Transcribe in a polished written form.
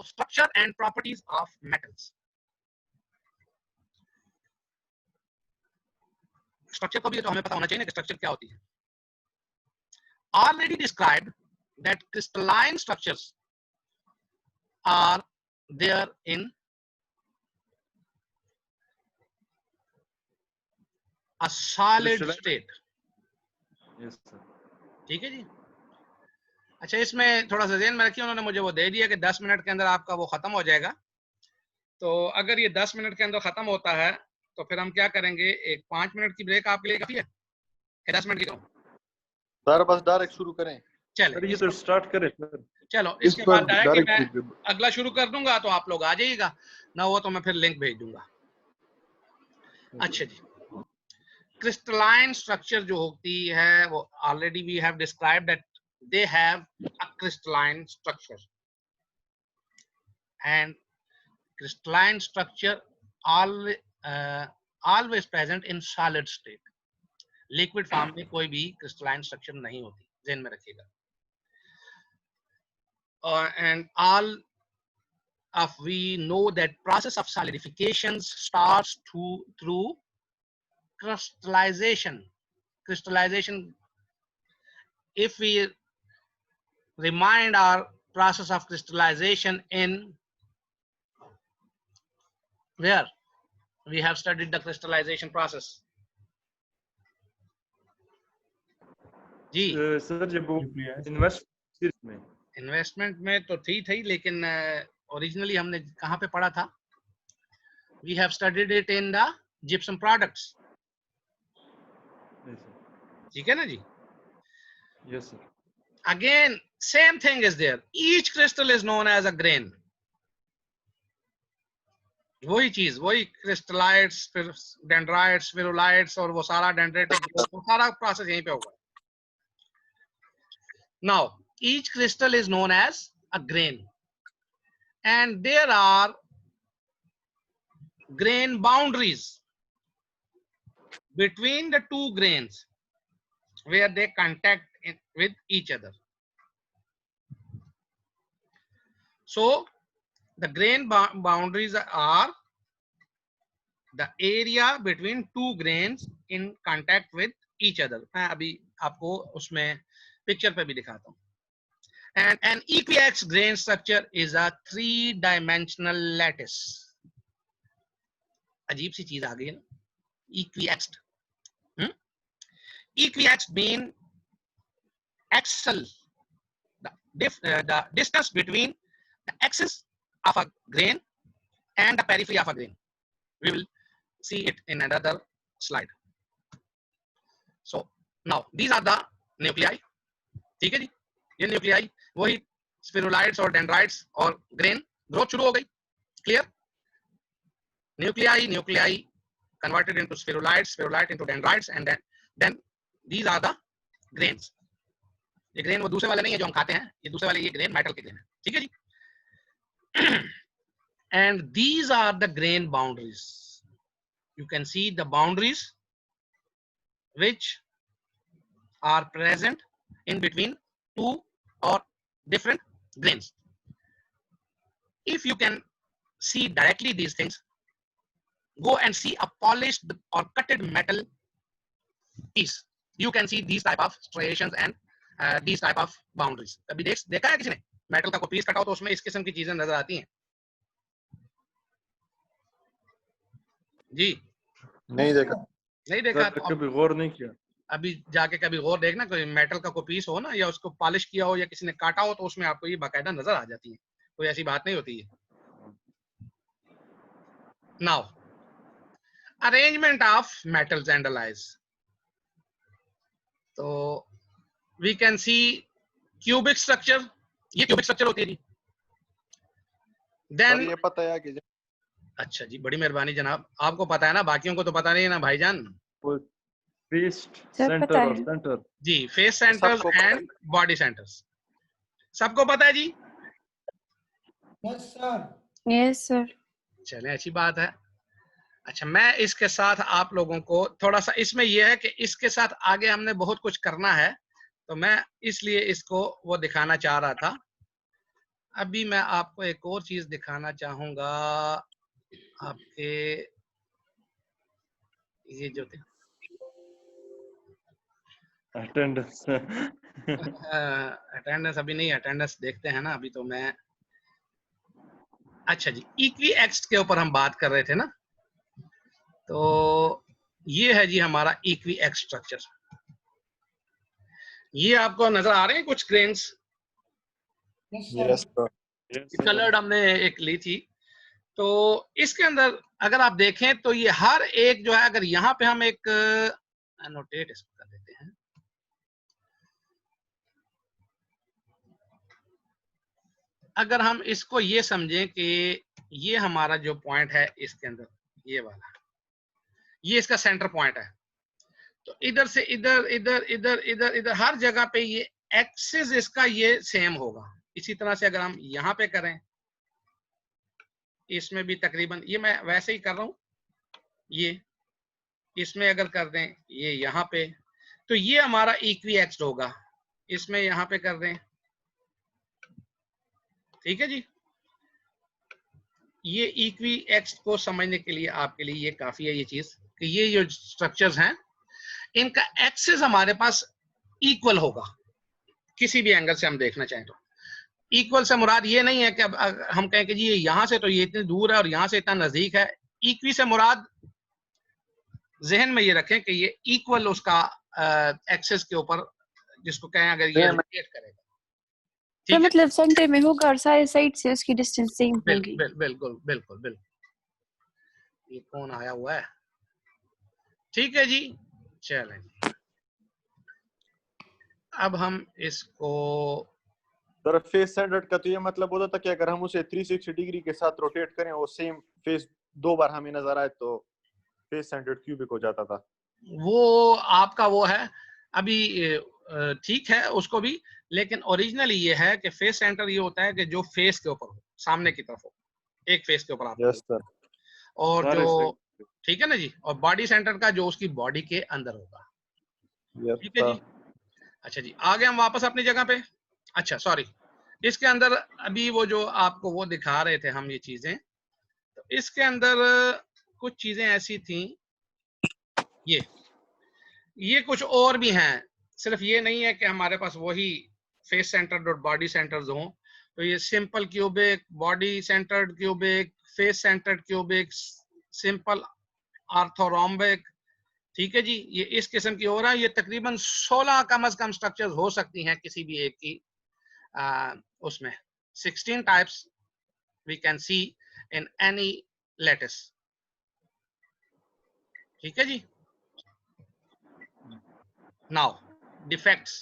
structure and properties of metals. Structure को भी तो हमें पता होना चाहिए ना कि स्ट्रक्चर क्या होती है. Already described that crystalline structures are there in a solid state. Yes, sir. ठीक है जी. अच्छा, इसमें थोड़ा सा ध्यान में रखिए, उन्होंने मुझे वो दे दिया कि 10 मिनट के अंदर आपका वो खत्म हो जाएगा. तो अगर ये 10 मिनट के अंदर खत्म होता है तो फिर हम क्या करेंगे, एक 5 मिनट की ब्रेक आपके लिए काफी है, 10 मिनट की करूं? सर बस डायरेक्ट शुरू करें. चले, ये तो स्टार्ट करें सर. चलो, इसके बाद है कि मैं अगला शुरू कर दूंगा तो आप लोग आ जाइएगा ना, वो तो मैं फिर लिंक भेज दूंगा. अच्छा जी, क्रिस्टलाइन स्ट्रक्चर जो होती है वो already we have described that they have a crystalline structure, and crystalline structure always present in solid state. liquid form में कोई भी crystalline structure नहीं होती, ध्यान में रखिएगा. And all of we know that process of solidification starts through crystallization. If we remind our process of crystallization in where we have studied the crystallization process. जी sir जब इन्वेस्टमेंट में तो थी लेकिन ओरिजिनली हमने कहाँ पे पढ़ा था? We have studied it in the gypsum products. ठीक है ना जी? Yes sir. Again, same thing is there. Each crystal is known as a grain. वही चीज, वही क्रिस्टलाइट्स, फिर डेंड्राइट्स, स्फेरुलाइट्स और वो सारा डेंड्रेटिक, वो सारा प्रोसेस यहीं पे होगा. Now, each crystal is known as a grain, and there are grain boundaries between the two grains where they contact with each other. So the grain boundaries are the area between two grains in contact with each other. मैं अभी आपको उसमें picture पे भी दिखाता हूँ. And an equiax grain structure is a 3-dimensional lattice. अजीब सी चीज आ गई है ना, equiaxed. Equiaxed mean axial, the distance between the axis of a grain and the periphery of a grain. We will see it in another slide. So now these are the nuclei. ठीक है जी, ये nuclei वही spherulites और dendrites और grain growth शुरू हो गई. Clear? Nuclei converted into spherulites, spherulite into dendrites, and then these are the grains. ये grain वो दूसरे वाले नहीं है जो हम खाते हैं, ये दूसरे वाले ये grain metal के grain है. ठीक है जी. And these are the grain boundaries. You can see the boundaries which are present in between two or different grains. If you can see directly these things, go and see a polished or cutted metal piece. You can see these type of striations and these type of boundaries. अभी देखा है किसी ने metal का कोई piece कटा हो तो उसमें इस किस्म की चीजें नजर आती हैं? जी नहीं देखा. नहीं देखा तो कभी गौर नहीं किया. अभी जाके कभी गौर देखना, कोई मेटल का कोई पीस हो ना या उसको पॉलिश किया हो या किसी ने काटा हो तो उसमें आपको ये बाकायदा नजर आ जाती है. कोई ऐसी बात नहीं होती है. Now, arrangement of metals and alloys. तो we can see cubic structure. ये cubic structure होती है जी. Then ये पता है कि अच्छा जी, बड़ी मेहरबानी जनाब, आपको पता है ना, बाकियों को तो पता नहीं है ना भाईजान. फेस सेंटर और सेंटर जी, face centres and body centres सबको पता है जी. Yes sir. Yes sir. चलें, अच्छी बात है. अच्छा, मैं इसके साथ आप लोगों को थोड़ा सा, इसमें यह है कि इसके साथ आगे हमने बहुत कुछ करना है, तो मैं इसलिए इसको वो दिखाना चाह रहा था. अभी मैं आपको एक और चीज दिखाना चाहूंगा, आपके ये जो थे अटेंडेंस। अटेंडेंस अभी नहीं, अटेंडेंस देखते हैं ना अभी तो मैं। अच्छा जी, इक्वी एक्स के ऊपर हम बात कर रहे थे ना, तो ये है जी हमारा इक्वी एक्स स्ट्रक्चर। ये आपको नजर आ रहे हैं कुछ grains? Yes yes sir. Sir. Coloured हमने एक ली थी, तो इसके अंदर अगर आप देखें तो ये हर एक जो है, अगर यहाँ पे हम एक एनोटेट इसको कर देते हैं, अगर हम इसको ये समझें कि ये हमारा जो पॉइंट है इसके अंदर, ये वाला, ये इसका सेंटर पॉइंट है, तो इधर से इधर इधर इधर इधर इधर हर जगह पे ये एक्सिस इसका ये सेम होगा। इसी तरह से अगर हम यहाँ पे करें, इसमें भी तकरीबन, ये मैं वैसे ही कर रहा हूं, ये इसमें अगर कर दें ये यहाँ पे, तो ये हमारा इक्वी एक्स होगा। इसमें यहाँ पे कर दें, ठीक है जी। ये इक्वी एक्स को समझने के लिए आपके लिए ये काफी है ये चीज, कि ये जो स्ट्रक्चर्स हैं इनका एक्सिस हमारे पास इक्वल होगा, किसी भी एंगल से हम देखना चाहें तो। इक्वल से मुराद ये नहीं है कि अब हम कहें कि जी यहां से तो ये इतनी दूर है और यहां से इतना नजदीक है। इक्वी से मुराद जहन में ये रखें कि ये इक्वल उसका एक्सिस के ऊपर, जिसको कहें अगर ये रोटेट करेगा, तो ठीक है। मतलब सेंटर में होगा और सारे साइड से उसकी डिस्टेंस सेम होगी। बिल्कुल बिल्कुल बिल्कुल। ये कौन आया हुआ है? ठीक है जी, चलें जी। अब हम इसको, सर फेस सेंटर्ड का तो ये मतलब होता था कि अगर हम उसे 360 डिग्री के साथ रोटेट करें, वो सेम फेस 2 बार हमें नजर आए तो फेस सेंटर्ड क्यूबिक हो जाता था। वो आपका वो है अभी, ठीक है उसको भी, लेकिन ओरिजिनली ये है कि फेस सेंटर ये होता है कि जो फेस के ऊपर हो, सामने की तरफ हो, एक फेस के ऊपर आता यस है, सर। और सारे जो, ठीक है ना जी, और बॉडी सेंटर का जो उसकी बॉडी के अंदर होगा, यस ठीक है जी। अच्छा जी, आ गए हम वापस अपनी जगह पे। अच्छा सॉरी, इसके अंदर अभी वो जो आपको वो दिखा रहे थे हम ये चीजें, तो इसके अंदर कुछ चीजें ऐसी थी, ये कुछ और भी हैं, सिर्फ ये नहीं है कि हमारे पास वही फेस सेंटर्ड और बॉडी सेंटर्ड हों। तो ये simple cubic, body centred cubic, face centred cubic, simple orthorhombic, ठीक है जी, ये इस किस्म की हो रहा है। ये तकरीबन 16 कम से कम स्ट्रक्चर्स हो सकती हैं किसी भी एक की, उसमें 16 types we can see in any lattice, ठीक है जी। Now defects,